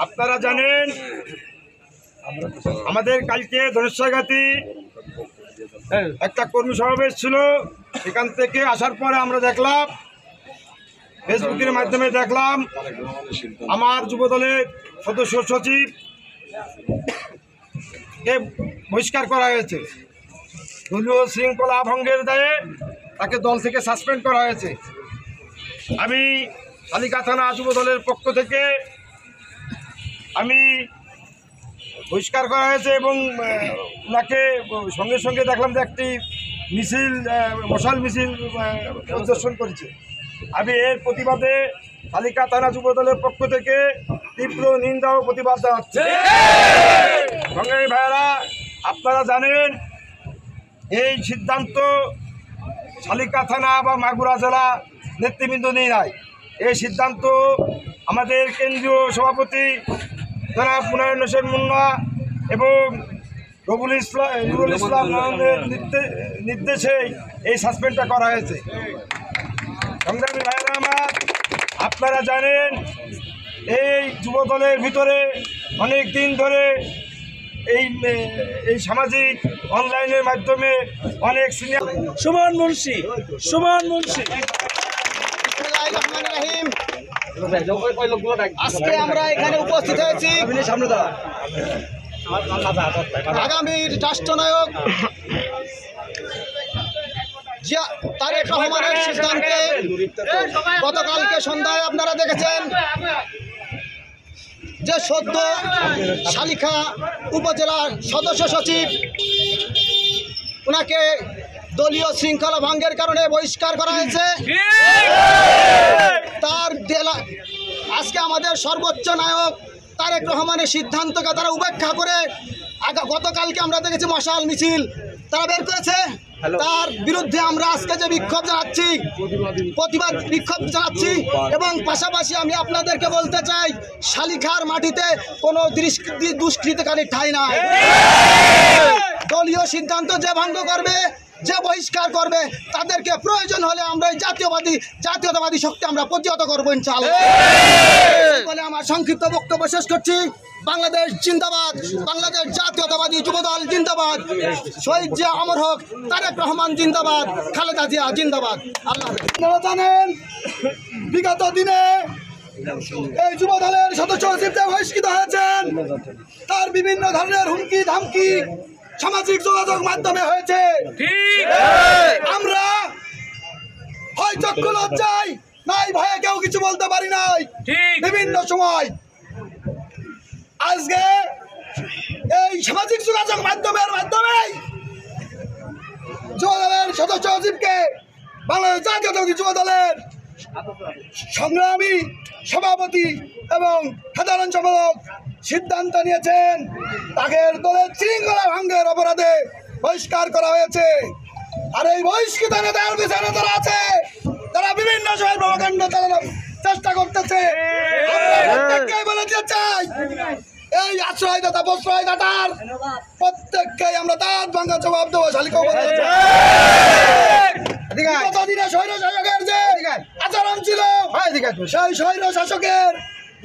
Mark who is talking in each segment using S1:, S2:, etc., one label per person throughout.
S1: আপনারা জানেন আমাদের কালকে ধনেশ্বরগাতি একটা কর্মী সমাবেশ ছিল। এখান থেকে আসার পরে আমরা দেখলাম, ফেসবুকের মাধ্যমে দেখলাম আমার যুবদলের সদস্য সচিব কে বহিষ্কার করা হয়েছে। দলীয় শৃঙ্খলা ভঙ্গের দায়ে তাকে দল থেকে সাসপেন্ড করা হয়েছে। আমি শালিকা থানা যুবদলের পক্ষ থেকে আমি বহিষ্কার করা হয়েছে এবং ওনাকে সঙ্গে সঙ্গে দেখলাম যে একটি মিছিল, মশাল মিছিল পরিদর্শন করেছে। আমি এর প্রতিবাদে শালিকা থানা যুবদলের পক্ষ থেকে তীব্র নিন্দা ও প্রতিবাদ জানাচ্ছি। সংগ্রামী ভাইয়েরা, আপনারা জানেন এই সিদ্ধান্ত শালিকা থানা বা মাগুরা জেলা নেতৃবৃন্দ নিয়ে নাই। এই সিদ্ধান্ত আমাদের কেন্দ্রীয় সভাপতি জনাব মুনায়ন হোসেন মুন্না এবং নুরুল ইসলামের নির্দেশে এই সাসপেন্ডটা করা হয়েছে। সংগ্রামী ভাইয়েরা আমার, আপনারা জানেন এই যুবদলের ভিতরে অনেক দিন ধরে এই সামাজিক অনলাইনের মাধ্যমে অনেক সিনিয়র
S2: সুমন মুন্সি
S3: আজকে আমরা এখানে উপস্থিত হয়েছি আগামী রাষ্ট্রনায়ক তারেক রহমানের সিদ্ধান্তে গতকালকে সন্ধ্যায় আপনারা দেখেছেন যে সদ্য শালিখা উপজেলার সদস্য সচিব ওনাকে দলীয় শৃঙ্খলা ভঙ্গের কারণে বহিষ্কার করা হয়েছে। আজকে আমাদের সর্বোচ্চ নায়ক তারেক রহমানের সিদ্ধান্তকে তারা উপেক্ষা করে গতকালকে আমরা দেখেছি মশাল মিছিল তারা বের করেছে। তার বিরুদ্ধে আমরা আজকে যে বিক্ষোভ জানাচ্ছি, প্রতিবাদ বিক্ষোভ জানাচ্ছি এবং পাশাপাশি আমি আপনাদেরকে বলতে চাই, শালিখার মাটিতে কোনো দুষ্কৃতকারী ঠাঁই নাই। দলীয় সিদ্ধান্ত যে ভঙ্গ করবে, যে বহিষ্কার করবে, তাদেরকে প্রয়োজন হলে আমরা এই জাতীয়তাবাদী শক্তি আমরা প্রতিহত করবো ইনশাআল্লাহ বলে আমার সংক্ষিপ্ত বক্তব্য শেষ করছি। বাংলাদেশ জিন্দাবাদ, বাংলাদেশ জাতীয়তাবাদী যুবদল জিন্দাবাদ, শহীদ জিয়া অমর হোক, তারেক রহমান জিন্দাবাদ, খালেদা জিয়া জিন্দাবাদ। আল্লাহ জানেন বিগত দিনে এই যুবদলের সদস্য সচিব বহিষ্কৃত হয়েছেন, তার বিভিন্ন ধরনের হুমকি ধামকি সামাজিক যোগাযোগ মাধ্যমে হয়েছে। আমরা হয় চক্ষু লজ্জায় নাই ভয়ে কেউ কিছু বলতে পারি নাই বিভিন্ন সময়। আজকে এই সামাজিক যোগাযোগ মাধ্যমে যুবদলের সদস্য সচিবকে বাংলাদেশ জাতীয়তাবাদী যুবদলের সংগ্রামী সভাপতি এবং সাধারণ সম্পাদক সিদ্ধান্ত নিয়েছেন তাকে দলের শৃঙ্খলা ভঙ্গের অপরাধে বহিষ্কার করা হয়েছে। আর এই বহিষ্কৃত নেতার পিছনে যারা আছে, তারা বিভিন্ন সময় প্রভাকাণ্ড চালানোর চেষ্টা করতেছে। বলে দিতে চাই, এই আশ্রয়দাতা প্রশ্রয়দাতার প্রত্যেককে আমরা দাঁত ভাঙা জবাব দেবো। কতদিনে স্বৈর শাসকের যে আচরণ ছিল, সেই স্বৈর শাসকের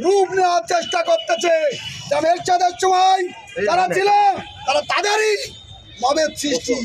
S3: রূপ নেওয়ার চেষ্টা করতেছে। এরশাদের সময় তারা ছিল, তারা তাদেরই মবের সৃষ্টি।